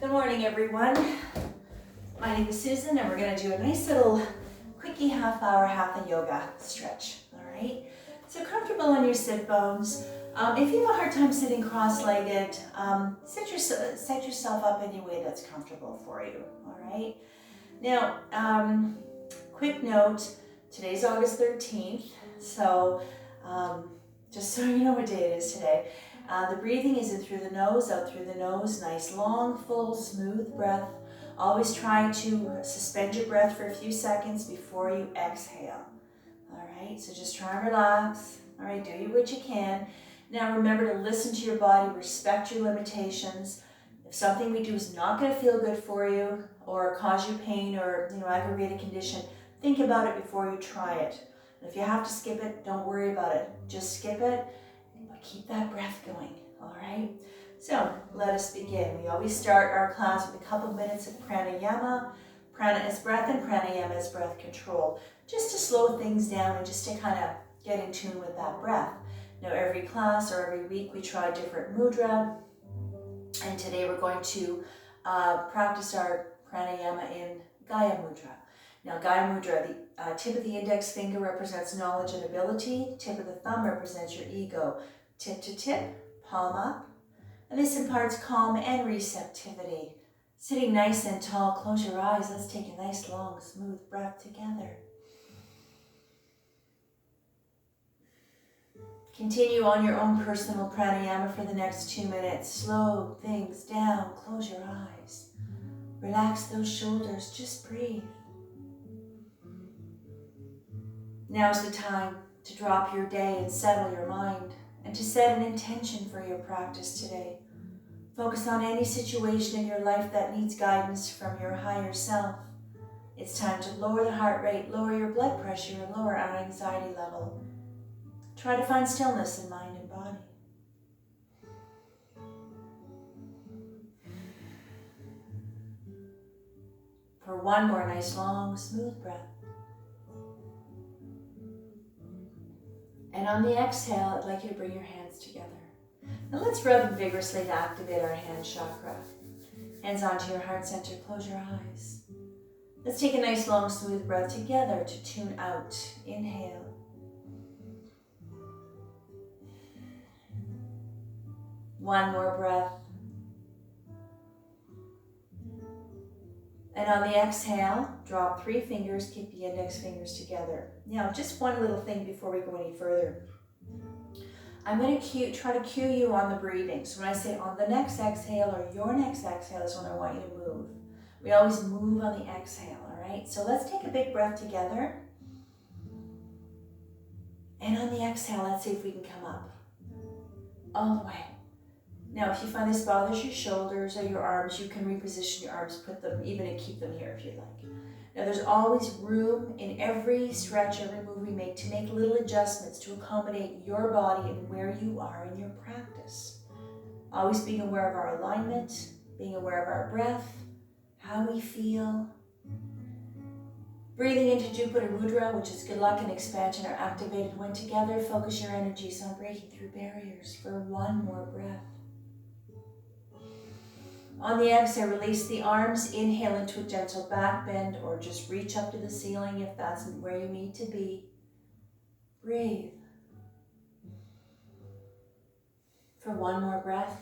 Good morning, everyone. My name is Susan, and we're going to do a nice little quickie half-hour hatha yoga stretch. All right. So comfortable on your sit bones. If you have a hard time sitting cross-legged, set yourself up any way that's comfortable for you. All right. Now, quick note: today's August 13th, so just so you know what day it is today. The breathing is in through the nose, out through the nose. Nice, long, full, smooth breath. Always try to suspend your breath for a few seconds before you exhale. All right, so just try and relax. All right, do what you can. Now remember to listen to your body, respect your limitations. If something we do is not going to feel good for you or cause you pain or aggravate a condition, think about it before you try it. And if you have to skip it, don't worry about it. Just skip it. But keep that breath going, all right? So let us begin. We always start our class with a couple minutes of pranayama. Prana is breath and pranayama is breath control, just to slow things down and just to kind of get in tune with that breath. Now every class or every week we try different mudra, and today we're going to practice our pranayama in Gaia Mudra. Now Gaia Mudra, the tip of the index finger represents knowledge and ability, tip of the thumb represents your ego. Tip to tip, palm up, and this imparts calm and receptivity. Sitting nice and tall, close your eyes. Let's take a nice, long, smooth breath together. Continue on your own personal pranayama for the next 2 minutes. Slow things down, close your eyes. Relax those shoulders, just breathe. Now's the time to drop your day and settle your mind, and to set an intention for your practice today. Focus on any situation in your life that needs guidance from your higher self. It's time to lower the heart rate, lower your blood pressure, and lower our anxiety level. Try to find stillness in mind and body. For one more nice, long, smooth breath. And on the exhale, I'd like you to bring your hands together. Now let's rub them vigorously to activate our hand chakra. Hands onto your heart center, close your eyes. Let's take a nice long smooth breath together to tune out. Inhale. One more breath. And on the exhale, drop 3 fingers, keep the index fingers together. Now, just one little thing before we go any further. I'm going to try to cue you on the breathing. So when I say on the next exhale or your next exhale is when I want you to move. We always move on the exhale, all right? So let's take a big breath together. And on the exhale, let's see if we can come up. All the way. Now, if you find this bothers your shoulders or your arms, you can reposition your arms, put them, even and keep them here if you like. Now, there's always room in every stretch, every move we make to make little adjustments to accommodate your body and where you are in your practice. Always being aware of our alignment, being aware of our breath, how we feel. Breathing into Jupiter Mudra, which is good luck and expansion, are activated when together. Focus your energies on breaking through barriers for one more breath. On the exhale, release the arms. Inhale into a gentle back bend or just reach up to the ceiling if that's where you need to be. Breathe. For one more breath.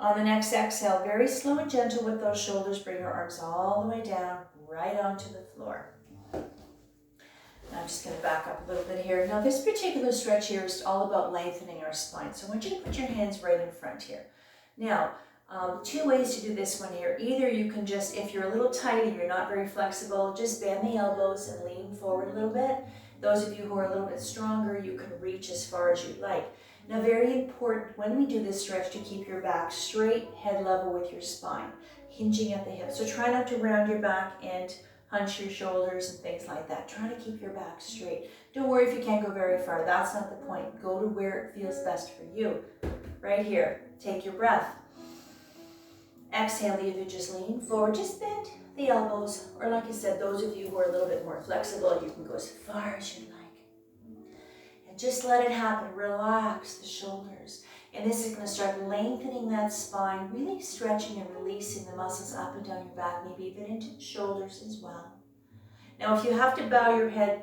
On the next exhale, very slow and gentle with those shoulders. Bring your arms all the way down, right onto the floor. I'm just going to back up a little bit here. Now, this particular stretch here is all about lengthening our spine. So I want you to put your hands right in front here. Now, 2 ways to do this one here. Either you can just, if you're a little tight and you're not very flexible, just bend the elbows and lean forward a little bit. Those of you who are a little bit stronger, you can reach as far as you'd like. Now, very important when we do this stretch to keep your back straight, head level with your spine, hinging at the hips. So try not to round your back and hunch your shoulders and things like that. Try to keep your back straight. Don't worry if you can't go very far. That's not the point. Go to where it feels best for you. Right here. Take your breath. Exhale, either just lean forward, just bend the elbows, or like I said, those of you who are a little bit more flexible, you can go as far as you like. And just let it happen. Relax the shoulders. And this is going to start lengthening that spine, really stretching and releasing the muscles up and down your back, maybe even into the shoulders as well. Now, if you have to bow your head,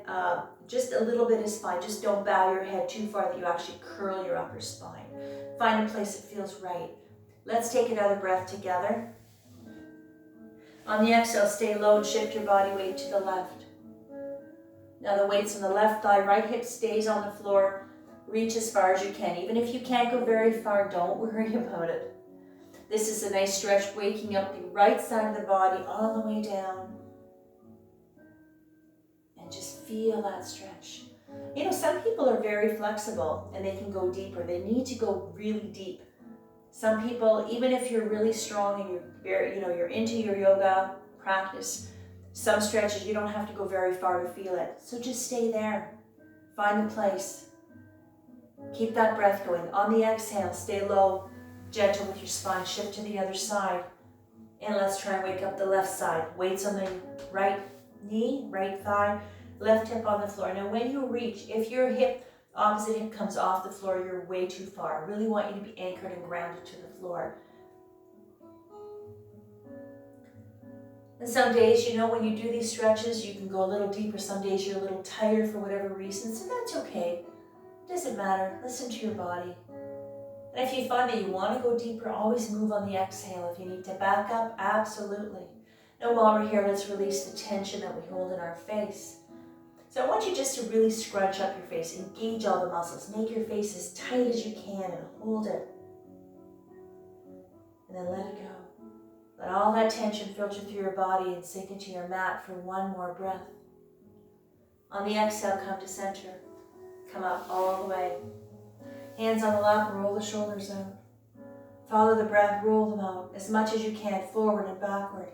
just a little bit is fine. Just don't bow your head too far that you actually curl your upper spine. Find a place that feels right. Let's take another breath together. On the exhale, stay low and shift your body weight to the left. Now the weight's on the left thigh, right hip stays on the floor. Reach as far as you can. Even if you can't go very far, don't worry about it. This is a nice stretch, waking up the right side of the body all the way down. And just feel that stretch. You know, some people are very flexible and they can go deeper. They need to go really deep. Some people, even if you're really strong and you're into your yoga practice, some stretches you don't have to go very far to feel it. So just stay there. Find the place. Keep that breath going. On the exhale, stay low, gentle with your spine. Shift to the other side. And let's try and wake up the left side. Weights on the right knee, right thigh, left hip on the floor. Now when you reach, if your opposite hip comes off the floor, you're way too far. I really want you to be anchored and grounded to the floor. And some days, you know, when you do these stretches, you can go a little deeper. Some days you're a little tired for whatever reason, so that's okay. It doesn't matter. Listen to your body. And if you find that you want to go deeper, always move on the exhale. If you need to back up, absolutely. Now while we're here, let's release the tension that we hold in our face. So I want you just to really scrunch up your face, engage all the muscles, make your face as tight as you can and hold it. And then let it go. Let all that tension filter through your body and sink into your mat for one more breath. On the exhale, come to center. Come up all the way. Hands on the lap, roll the shoulders out. Follow the breath, roll them out as much as you can, forward and backward.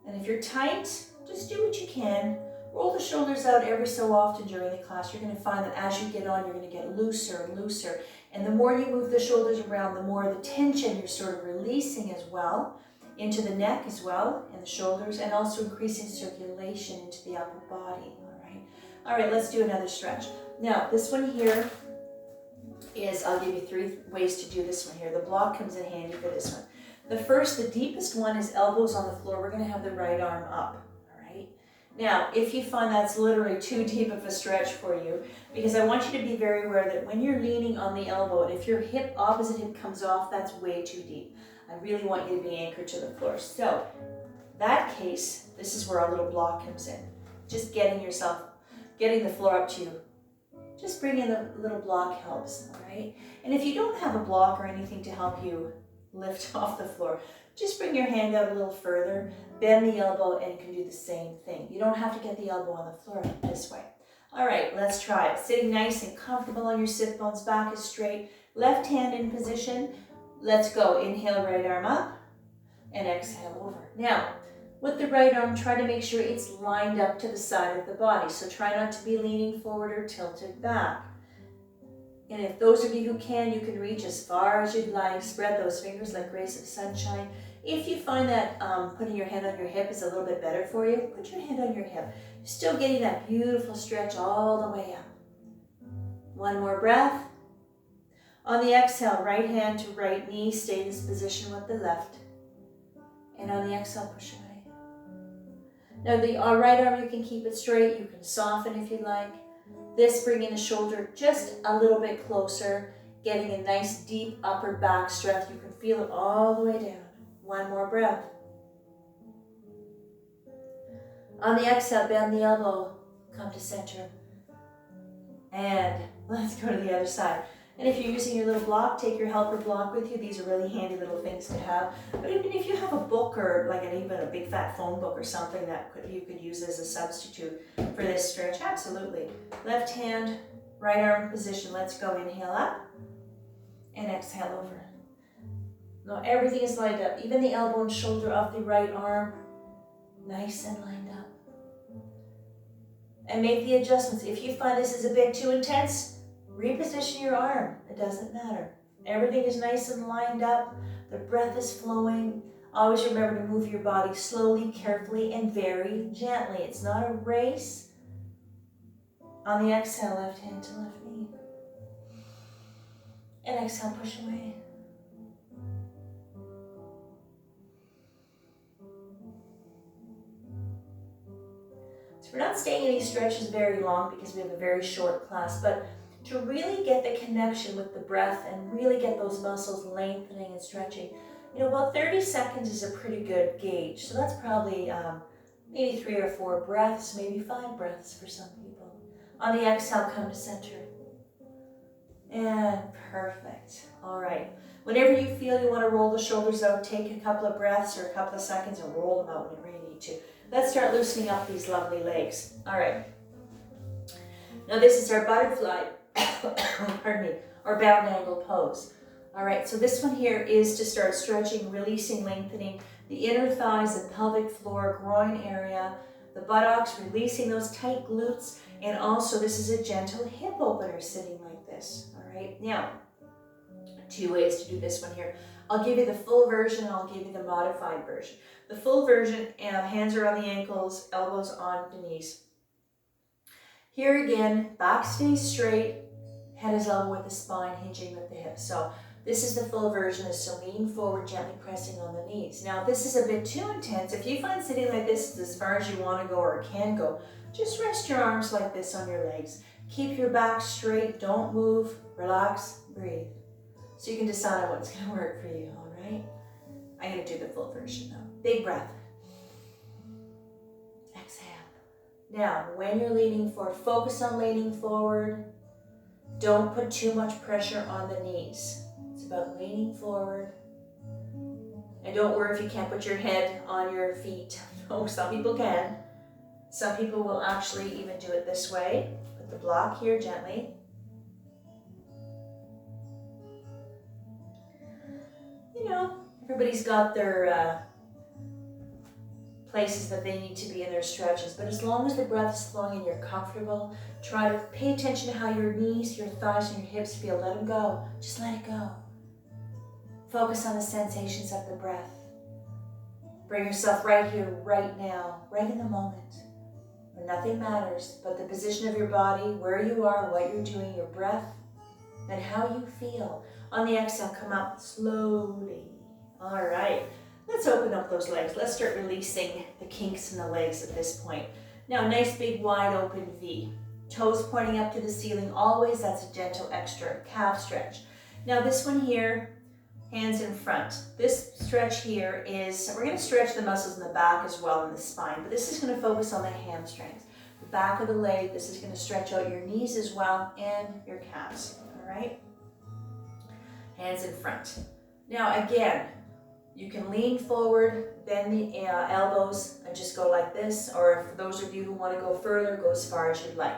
And if you're tight, just do what you can. Roll the shoulders out every so often during the class. You're going to find that as you get on, you're going to get looser and looser. And the more you move the shoulders around, the more the tension you're sort of releasing as well, into the neck as well, and the shoulders, and also increasing circulation into the upper body. All right, let's do another stretch. Now, this one here is, I'll give you 3 ways to do this one here. The block comes in handy for this one. The deepest one is elbows on the floor. We're going to have the right arm up. Now, if you find that's literally too deep of a stretch for you, because I want you to be very aware that when you're leaning on the elbow, and if your opposite hip comes off, that's way too deep. I really want you to be anchored to the floor. So, that case, this is where our little block comes in. Just getting the floor up to you. Just bringing the little block helps, all right? And if you don't have a block or anything to help you lift off the floor, just bring your hand out a little further, bend the elbow, and you can do the same thing. You don't have to get the elbow on the floor this way. All right, let's try it. Sitting nice and comfortable on your sit bones, back is straight, left hand in position. Let's go. Inhale, right arm up, and exhale over. Now, with the right arm, try to make sure it's lined up to the side of the body. So try not to be leaning forward or tilted back. And if those of you who can, you can reach as far as you'd like. Spread those fingers like rays of sunshine. If you find that putting your hand on your hip is a little bit better for you, put your hand on your hip. You're still getting that beautiful stretch all the way up. One more breath. On the exhale, right hand to right knee. Stay in this position with the left. And on the exhale, push away. Now the right arm, you can keep it straight. You can soften if you like. This, bringing the shoulder just a little bit closer, getting a nice deep upper back stretch. You can feel it all the way down. One more breath. On the exhale, bend the elbow, come to center. And let's go to the other side. And if you're using your little block, take your helper block with you. These are really handy little things to have. But even if you have a book or like even a big fat phone book or something that you could use as a substitute for this stretch, absolutely. Left hand, right arm position. Let's go. Inhale up and exhale over. Now everything is lined up. Even the elbow and shoulder of the right arm, nice and lined up. And make the adjustments. If you find this is a bit too intense, reposition your arm. It doesn't matter. Everything is nice and lined up. The breath is flowing. Always remember to move your body slowly, carefully, and very gently. It's not a race. On the exhale, left hand to left knee. And exhale, push away. So we're not staying in these stretches very long because we have a very short class, but to really get the connection with the breath and really get those muscles lengthening and stretching, about 30 seconds is a pretty good gauge. So that's probably maybe 3 or 4 breaths, maybe 5 breaths for some people. On the exhale, come to center. And perfect. All right. Whenever you feel you want to roll the shoulders out, take a couple of breaths or a couple of seconds and roll them out when you really need to. Let's start loosening up these lovely legs. All right. Now this is our butterfly, pardon me, or bound angle pose. All right, so this one here is to start stretching, releasing, lengthening the inner thighs, the pelvic floor, groin area, the buttocks, releasing those tight glutes, and also this is a gentle hip opener sitting like this. All right, now, 2 ways to do this one here. I'll give you the full version, I'll give you the modified version. The full version, hands are on the ankles, elbows on the knees. Here again, back stays straight, head is level with the spine, hinging with the hips. So this is the full version, is so leaning forward, gently pressing on the knees. Now, if this is a bit too intense, if you find sitting like this is as far as you want to go or can go, just rest your arms like this on your legs. Keep your back straight, don't move, relax, breathe. So you can decide on what's going to work for you, all right? I'm going to do the full version now. Big breath. Exhale. Now, when you're leaning forward, focus on leaning forward. Don't put too much pressure on the knees. It's about leaning forward. And don't worry if you can't put your head on your feet. No, some people can. Some people will actually even do it this way. Put the block here gently. Everybody's got their places that they need to be in their stretches, but as long as the breath is flowing and you're comfortable, try to pay attention to how your knees, your thighs, and your hips feel. Let them go. Just let it go. Focus on the sensations of the breath. Bring yourself right here, right now, right in the moment, where nothing matters but the position of your body, where you are, what you're doing, your breath, and how you feel. On the exhale, come up slowly. All right. Let's open up those legs. Let's start releasing the kinks in the legs at this point. Now, nice big wide open V. Toes pointing up to the ceiling always. That's a gentle extra calf stretch. Now this one here, hands in front. This stretch here is, we're going to stretch the muscles in the back as well in the spine, but this is going to focus on the hamstrings. The back of the leg, this is going to stretch out your knees as well and your calves. All right? Hands in front. Now again, you can lean forward, bend the elbows, and just go like this. Or for those of you who want to go further, go as far as you'd like.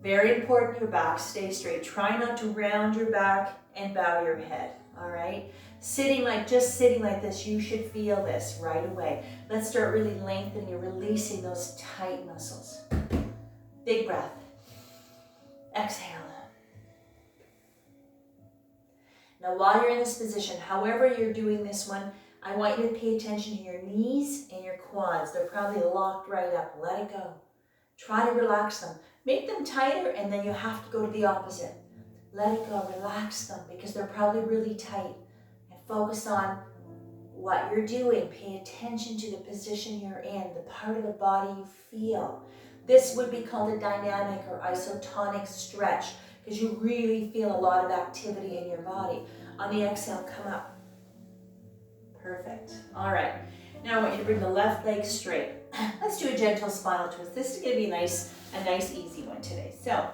Very important, your back stays straight. Try not to round your back and bow your head, all right? Just sitting like this, you should feel this right away. Let's start really lengthening and releasing those tight muscles. Big breath. Exhale. Now, while you're in this position, however you're doing this one, I want you to pay attention to your knees and your quads. They're probably locked right up. Let it go. Try to relax them. Make them tighter, and then you have to go to the opposite. Let it go. Relax them because they're probably really tight. And focus on what you're doing. Pay attention to the position you're in, the part of the body you feel. This would be called a dynamic or isotonic stretch, because you really feel a lot of activity in your body. On the exhale, come up. Perfect. All right. Now I want you to bring the left leg straight. Let's do a gentle spinal twist. This is going to be a nice easy one today. So,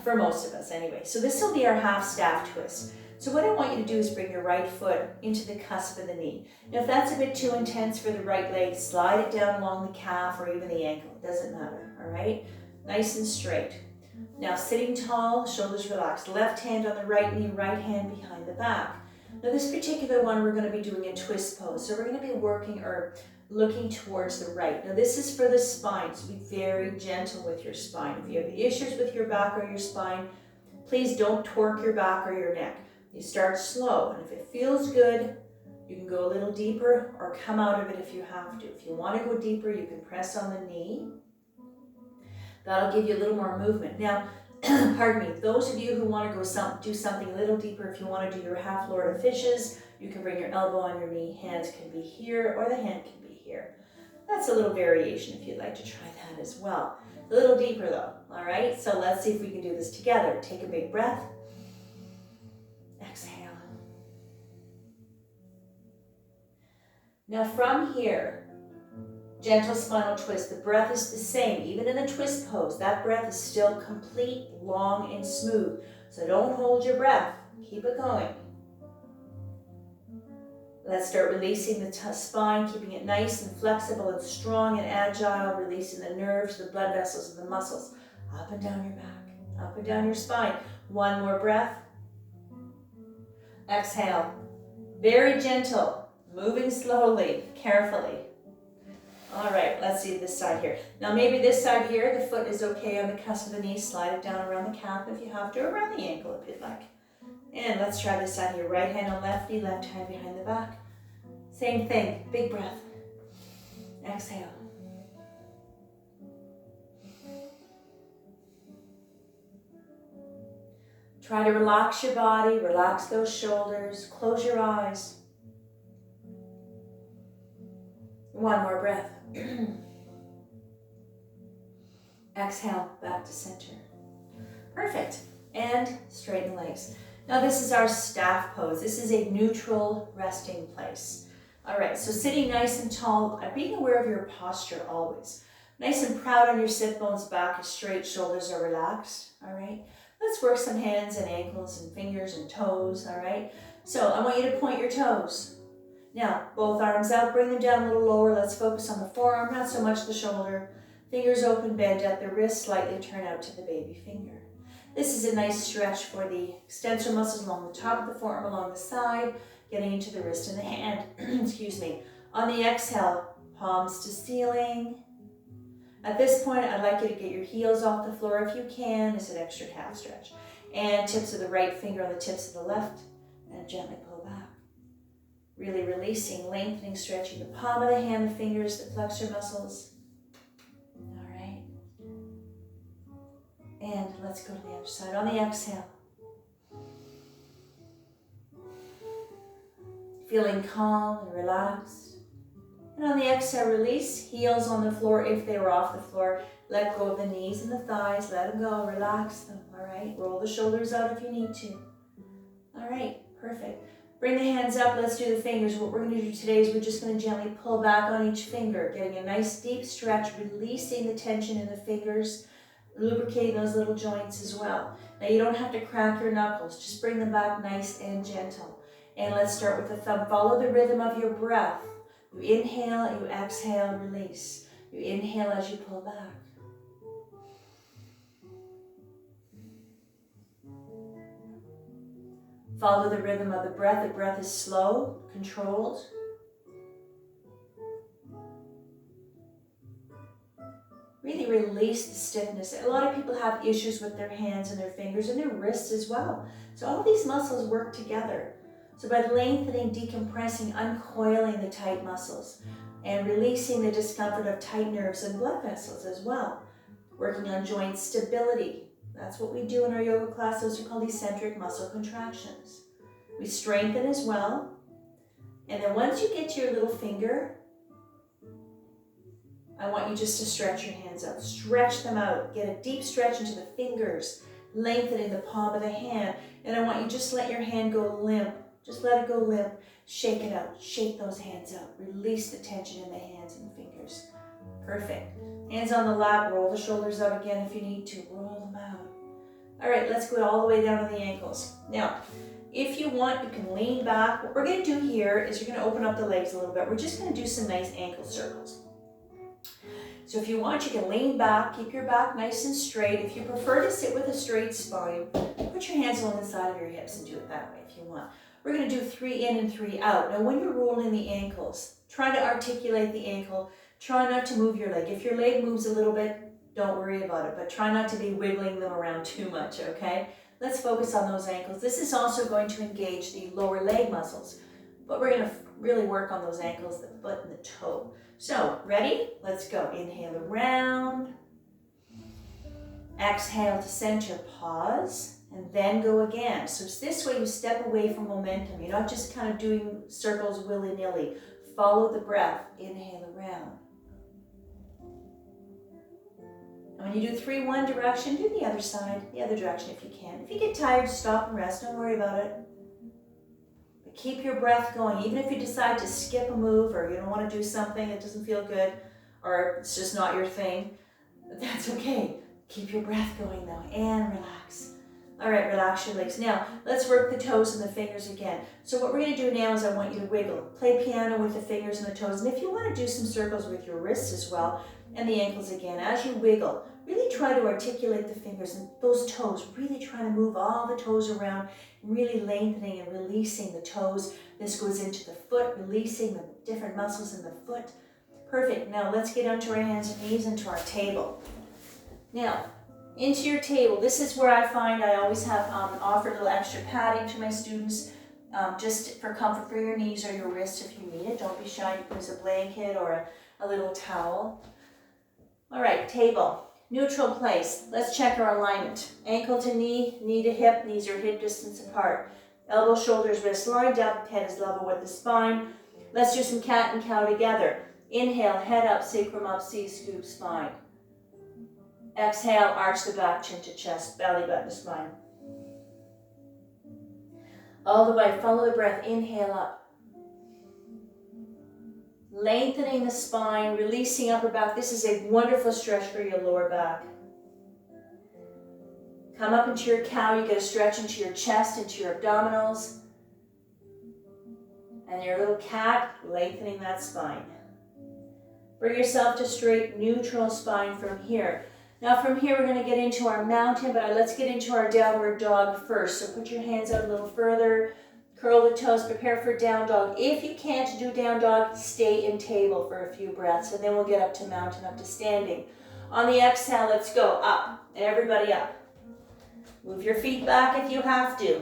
for most of us anyway. So this will be our half staff twist. So what I want you to do is bring your right foot into the cusp of the knee. Now if that's a bit too intense for the right leg, slide it down along the calf or even the ankle. It doesn't matter. All right? Nice and straight. Now sitting tall, shoulders relaxed. Left hand on the right knee, right hand behind the back. Now this particular one, we're going to be doing a twist pose. So we're going to be working or looking towards the right. Now this is for the spine, so be very gentle with your spine. If you have issues with your back or your spine, please don't torque your back or your neck. You start slow, and if it feels good, you can go a little deeper or come out of it if you have to. If you want to go deeper, you can press on the knee. That'll give you a little more movement. Now, pardon me, those of you who want to go do something a little deeper, if you want to do your half Lord of Fishes, you can bring your elbow on your knee, hands can be here, or the hand can be here. That's a little variation if you'd like to try that as well. A little deeper though, all right? So let's see if we can do this together. Take a big breath. Exhale. Now from here, gentle spinal twist. The breath is the same. Even in the twist pose, that breath is still complete, long, and smooth. So don't hold your breath. Keep it going. Let's start releasing the spine, keeping it nice and flexible and strong and agile, releasing the nerves, the blood vessels, and the muscles. Up and down your back, up and down your spine. One more breath. Exhale. Very gentle, moving slowly, carefully. All right, let's see this side here. Now maybe this side here, the foot is okay on the cusp of the knee. Slide it down around the calf if you have to, or around the ankle if you'd like. And let's try this side here. Right hand on left knee, left hand behind the back. Same thing, big breath. Exhale. Try to relax your body, relax those shoulders, close your eyes. One more breath. Exhale, back to center. Perfect. And straighten the legs. Now this is our staff pose. This is a neutral resting place. All right, so sitting nice and tall, being aware of your posture always. Nice and proud on your sit bones, back is straight, shoulders are relaxed, all right? Let's work some hands and ankles and fingers and toes, all right? So I want you to point your toes. Now, both arms out, bring them down a little lower. Let's focus on the forearm, not so much the shoulder. Fingers open, bend at the wrist, slightly turn out to the baby finger. This is a nice stretch for the extensor muscles along the top of the forearm, along the side, getting into the wrist and the hand. Excuse me. On the exhale, palms to ceiling. At this point, I'd like you to get your heels off the floor if you can. It's an extra calf stretch. And tips of the right finger on the tips of the left, and gently pull back. Really releasing, lengthening, stretching the palm of the hand, the fingers, the flexor muscles. All right. And let's go to the other side. On the exhale, feeling calm and relaxed. And on the exhale, release, heels on the floor if they were off the floor. Let go of the knees and the thighs, let them go, relax them, all right? Roll the shoulders out if you need to. All right, perfect. Bring the hands up, let's do the fingers. What we're gonna do today is we're just gonna gently pull back on each finger, getting a nice deep stretch, releasing the tension in the fingers, lubricating those little joints as well. Now you don't have to crack your knuckles, just bring them back nice and gentle. And let's start with the thumb. Follow the rhythm of your breath. You inhale, you exhale, release. You inhale as you pull back. Follow the rhythm of the breath. The breath is slow, controlled. Really release the stiffness. A lot of people have issues with their hands and their fingers and their wrists as well. So all these muscles work together. So by lengthening, decompressing, uncoiling the tight muscles and releasing the discomfort of tight nerves and blood vessels as well. Working on joint stability. That's what we do in our yoga class. Those are called eccentric muscle contractions. We strengthen as well. And then once you get to your little finger, I want you just to stretch your hands out. Stretch them out. Get a deep stretch into the fingers, lengthening the palm of the hand. And I want you just let your hand go limp. Just let it go limp. Shake it out. Shake those hands out. Release the tension in the hands and fingers. Perfect. Hands on the lap. Roll the shoulders out again if you need to. Roll them out. All right, let's go all the way down to the ankles. Now, if you want, you can lean back. What we're going to do here is you're going to open up the legs a little bit. We're just going to do some nice ankle circles. So if you want, you can lean back, keep your back nice and straight. If you prefer to sit with a straight spine, put your hands on the side of your hips and do it that way if you want. We're going to do 3 in and 3 out. Now when you're rolling the ankles, try to articulate the ankle. Try not to move your leg. If your leg moves a little bit, don't worry about it, but try not to be wiggling them around too much, okay? Let's focus on those ankles. This is also going to engage the lower leg muscles, but we're going to really work on those ankles, the foot and the toe. So, ready? Let's go. Inhale around. Exhale to center, pause, and then go again. So it's this way you step away from momentum. You're not just kind of doing circles willy-nilly. Follow the breath. Inhale around. And when you do 3 one direction, do the other side, the other direction if you can. If you get tired, stop and rest. Don't worry about it. But keep your breath going. Even if you decide to skip a move or you don't want to do something that doesn't feel good or it's just not your thing, that's okay. Keep your breath going though and relax. All right, relax your legs. Now, let's work the toes and the fingers again. So what we're going to do now is I want you to wiggle. Play piano with the fingers and the toes. And if you want to do some circles with your wrists as well and the ankles again, as you wiggle, really try to articulate the fingers and those toes. Really try to move all the toes around, really lengthening and releasing the toes. This goes into the foot, releasing the different muscles in the foot. Perfect. Now, let's get onto our hands and knees into our table. Now, into your table. This is where I find I always have offered a little extra padding to my students, just for comfort for your knees or your wrists if you need it. Don't be shy. You can use a blanket or a little towel. All right, table. Neutral place. Let's check our alignment. Ankle to knee, knee to hip. Knees are hip distance apart. Elbow, shoulders, wrists lined up. Head is level with the spine. Let's do some cat and cow together. Inhale, head up, sacrum up, C scoop, spine. Exhale, arch the back, chin to chest, belly button to spine. All the way, follow the breath, inhale up. Lengthening the spine, releasing upper back. This is a wonderful stretch for your lower back. Come up into your cow, you get a stretch into your chest, into your abdominals. And your little cat, lengthening that spine. Bring yourself to straight, neutral spine from here. Now from here we're going to get into our mountain, but let's get into our downward dog first. So put your hands out a little further, curl the toes, prepare for down dog. If you can't do down dog, stay in table for a few breaths, and then we'll get up to mountain, up to standing. On the exhale, let's go up, everybody up. Move your feet back if you have to.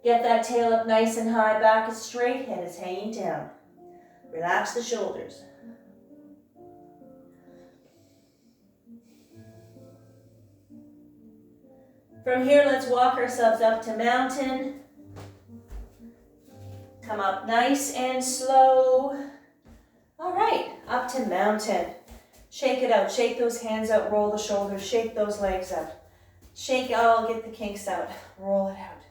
Get that tail up nice and high, back is straight, head is hanging down. Relax the shoulders. From here, let's walk ourselves up to mountain. Come up nice and slow. All right, up to mountain. Shake it out, shake those hands out, roll the shoulders, shake those legs out. Shake it all, get the kinks out, roll it out.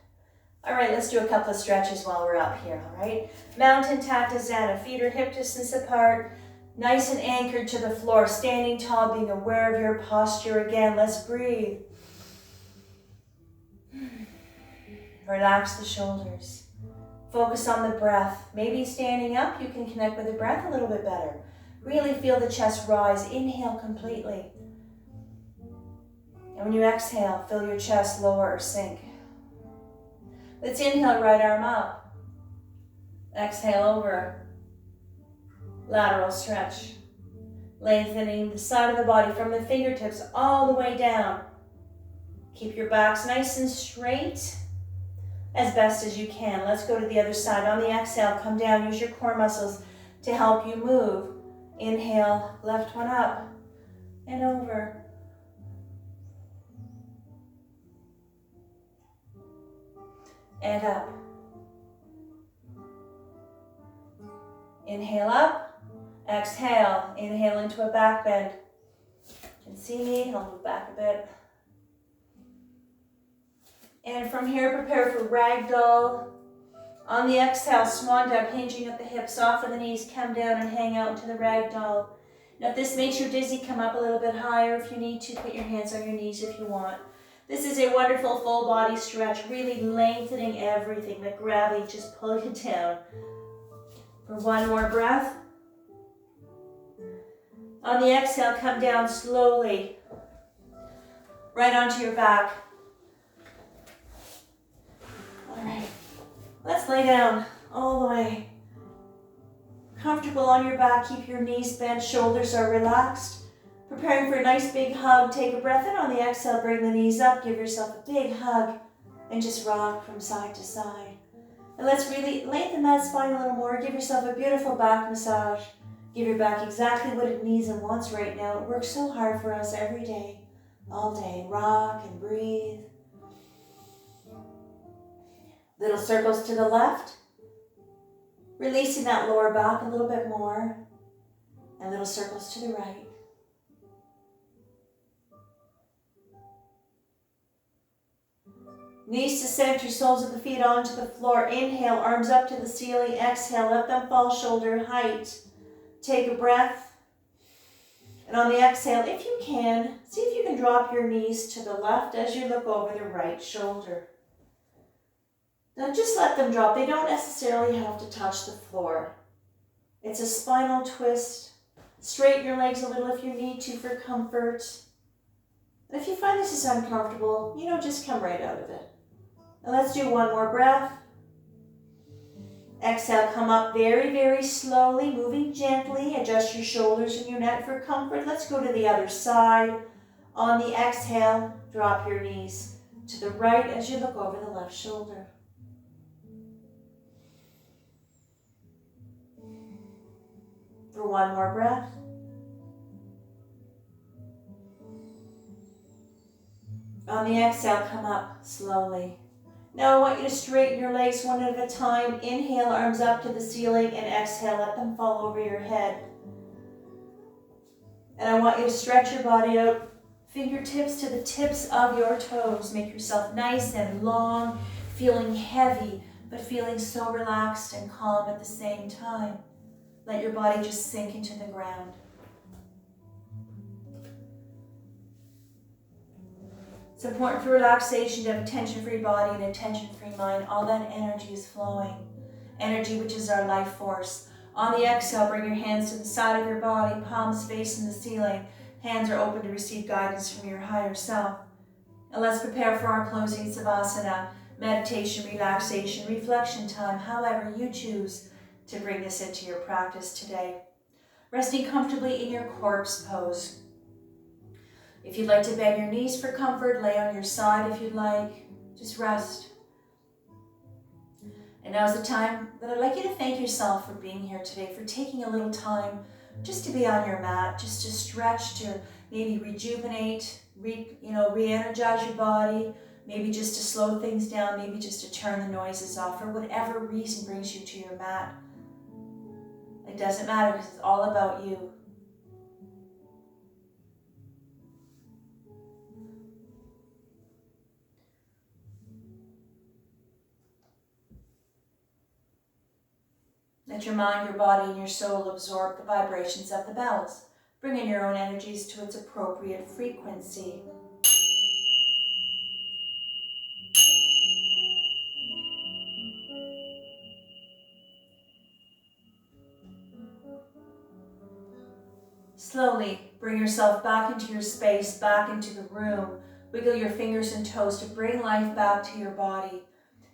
All right, let's do a couple of stretches while we're up here, all right? Mountain Tatasana, feet are hip distance apart, nice and anchored to the floor, standing tall, being aware of your posture again. Let's breathe. Relax the shoulders. Focus on the breath. Maybe standing up, you can connect with the breath a little bit better. Really feel the chest rise. Inhale completely. And when you exhale, feel your chest lower or sink. Let's inhale, right arm up. Exhale over. Lateral stretch. Lengthening the side of the body from the fingertips all the way down. Keep your backs nice and straight as best as you can. Let's go to the other side. On the exhale, come down. Use your core muscles to help you move. Inhale, left one up and over. And up. Inhale up. Exhale. Inhale into a back bend. You can see me. I'll move back a bit. And from here, prepare for ragdoll. On the exhale, swan dive, hinging at the hips, soften the knees, come down and hang out into the ragdoll. Now if this makes you dizzy, come up a little bit higher if you need to. Put your hands on your knees if you want. This is a wonderful full body stretch, really lengthening everything. The gravity just pulling it down. For one more breath. On the exhale, come down slowly. Right onto your back. All right, let's lay down all the way. Comfortable on your back, keep your knees bent, shoulders are relaxed. Preparing for a nice big hug, take a breath in. On the exhale, bring the knees up, give yourself a big hug, and just rock from side to side. And let's really lengthen that spine a little more. Give yourself a beautiful back massage. Give your back exactly what it needs and wants right now. It works so hard for us every day. all day. Rock and breathe. Little circles to the left. Releasing that lower back a little bit more. And little circles to the right. Knees to center, soles of the feet onto the floor. Inhale, arms up to the ceiling. Exhale, let them fall shoulder height. Take a breath. And on the exhale, if you can, see if you can drop your knees to the left as you look over the right shoulder. Now just let them drop. They don't necessarily have to touch the floor. It's a spinal twist. Straighten your legs a little if you need to for comfort. And if you find this is uncomfortable, just come right out of it. Now let's do one more breath. Exhale, come up very, very slowly, moving gently. Adjust your shoulders and your neck for comfort. Let's go to the other side. On the exhale, drop your knees to the right as you look over the left shoulder. For one more breath. On the exhale, come up slowly. Now I want you to straighten your legs one at a time. Inhale, arms up to the ceiling, and exhale, let them fall over your head. And I want you to stretch your body out, fingertips to the tips of your toes. Make yourself nice and long, feeling heavy, but feeling so relaxed and calm at the same time. Let your body just sink into the ground. It's important for relaxation to have a tension-free body and a tension-free mind. All that energy is flowing. Energy, which is our life force. On the exhale, bring your hands to the side of your body, palms facing the ceiling. Hands are open to receive guidance from your higher self. And let's prepare for our closing Savasana, meditation, relaxation, reflection time, however you choose to bring this into your practice today. Resting comfortably in your corpse pose. If you'd like to bend your knees for comfort, lay on your side if you'd like. Just rest. And now's the time that I'd like you to thank yourself for being here today, for taking a little time just to be on your mat, just to stretch, to maybe rejuvenate, re-energize your body, maybe just to slow things down, maybe just to turn the noises off, for whatever reason brings you to your mat. It doesn't matter because it's all about you. Let your mind, your body, and your soul absorb the vibrations of the bells. Bring in your own energies to its appropriate frequency. Slowly bring yourself back into your space, back into the room. Wiggle your fingers and toes to bring life back to your body.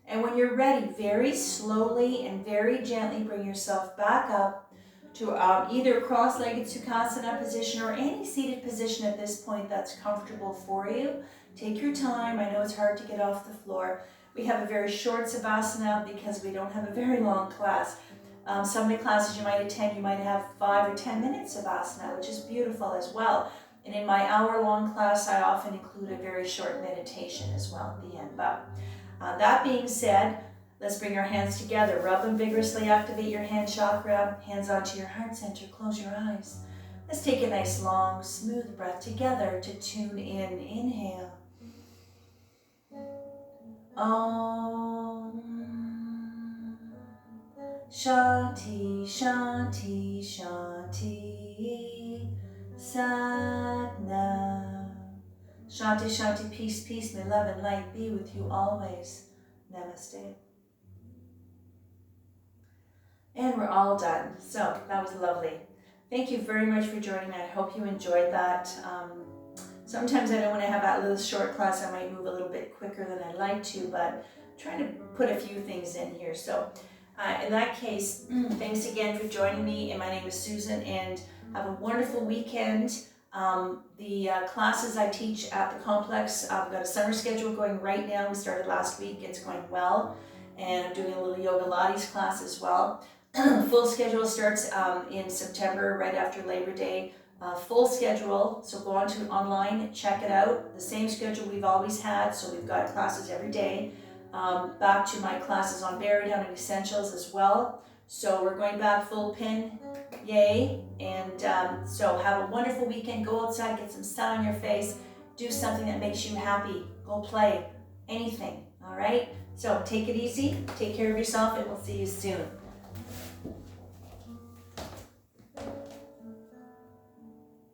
And when you're ready, very slowly and very gently bring yourself back up to either cross-legged Sukhasana position or any seated position at this point that's comfortable for you. Take your time. I know it's hard to get off the floor. We have a very short Savasana because we don't have a very long class. Some of the classes you might attend, you might have 5 or 10 minutes Savasana, which is beautiful as well. And in my hour-long class, I often include a very short meditation as well at the end. But that being said, let's bring our hands together. Rub them vigorously, activate your hand chakra, hands onto your heart center, close your eyes. Let's take a nice long, smooth breath together to tune in. Inhale. Om. Shanti, Shanti, Shanti. Satnam. Shanti, Shanti, peace, peace, may love and light be with you always. Namaste. And we're all done. So that was lovely. Thank you very much for joining me. I hope you enjoyed that. Sometimes I know when I have that little short class, I might move a little bit quicker than I'd like to, but I'm trying to put a few things in here. So in that case, thanks again for joining me. And my name is Susan, and have a wonderful weekend. The classes I teach at the complex, I've got a summer schedule going right now. We started last week. It's going well. And I'm doing a little yoga Pilates class as well. Full schedule starts in September, right after Labor Day. full schedule, so go on to online, check it out. The same schedule we've always had, so we've got classes every day. Back to my classes on Barry Down and Essentials as well. So we're going back full pin, yay. And so have a wonderful weekend. Go outside, get some sun on your face, do something that makes you happy. Go play, anything, all right? So take it easy, take care of yourself, and we'll see you soon.